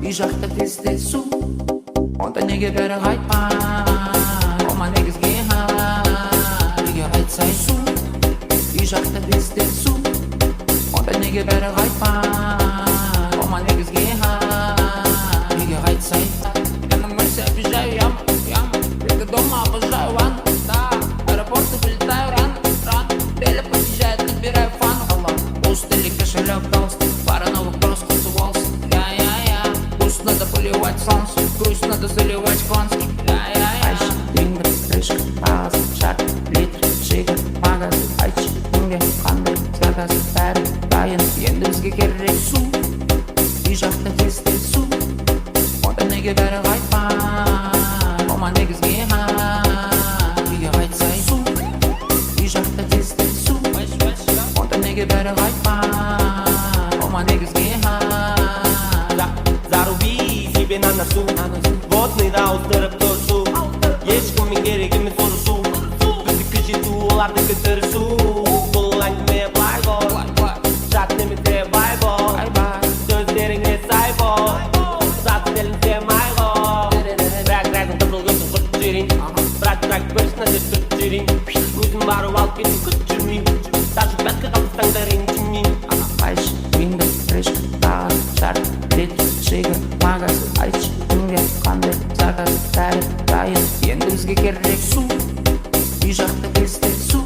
үй жақта кездесу, онда неге бәрі қайтпай, ома негізге үйге қайтсай су. Үй жақта кездесу, онда неге бәрі қайтпай, ома негізге үйге қайтсай. Я на Марсе объезжаю ям, это дома обожаю ван, да, аэропорты вылетаю ран, Деля подъезжает, набираю фан. Пустили кошелек толстый, пара новых просто волос. Я, пусть надо поливать солнце, грусть надо заливать конский. Аиша, Whatsap, Решка, Паза, Шар, Литр, Шига, Магаз, Айчи, Инге, Ханды, Скагаз, Бәрі, Дайын, енді бізге керек су. Үй жақта кездесу, онда неге бәрі қайтпай, ома негізге үйге қайтсай су. Үй жақта кездесу, онда неге бәрі қайтпай, ома негізге Заруби себе на носу, водный да ұстырып тұрсу, ешкіммен керек емес ұрысу, біздікі жету олардікі тырысу. Бұл әңгіме былай бол, жат немесе бай бол, сөздеріңе сай бол, заты белімде май бол. Рәк-рәгін қызыл көзін құрт жерін, бірақ бірсін әзір тұрт жерін, өзім барып алып кетіп күт жүрмейм, тажып бәткі қалыстаңдар енчімейм. Айша, Whatsap, Решка, Паза, Шар, Литр, Шига, Магаз, Айчи, Инге, Ханды, Скагаз, Бәрі, Дайын, енді бізге керек су. Үй жақта кездесу,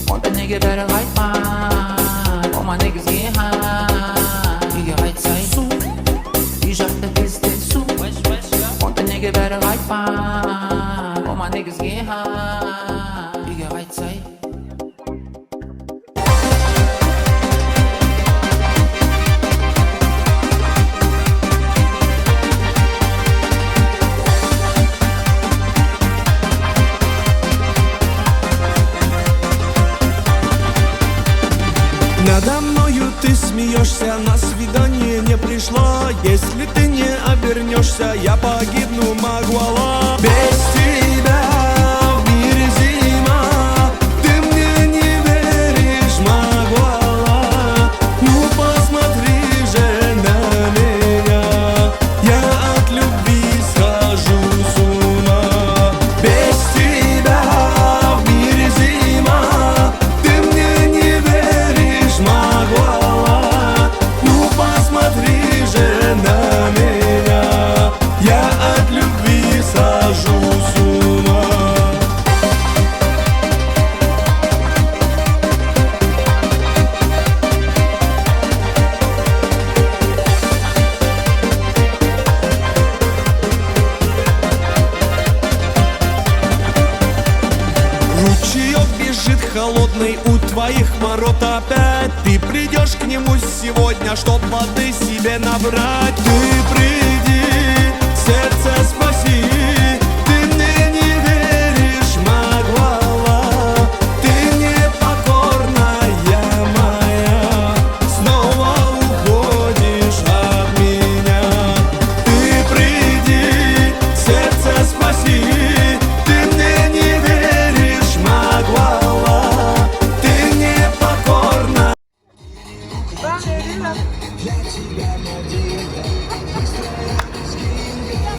онда неге бәрі қайтпай, ома негізге үйге қайтсай су. Үй жақта кездесу, онда неге бәрі қайтпай, ома негізге үйге қайтсай. Надо мною ты смеешься, на свидание не пришла. Если ты не обернешься, я погибну, Магуала. Без тебя в мире зима, ты мне не веришь, Магуала. Ну посмотри же на меня, я от любви схожу с ума. Без тебя в мире зима, ты мне не веришь, Магуала. Ну посмотри же на меня, я от любви схожу с ума. Ручеек бежит холодный у твоих ворот опять. Ты придешь к нему сегодня, чтоб воды себе набрать. Ты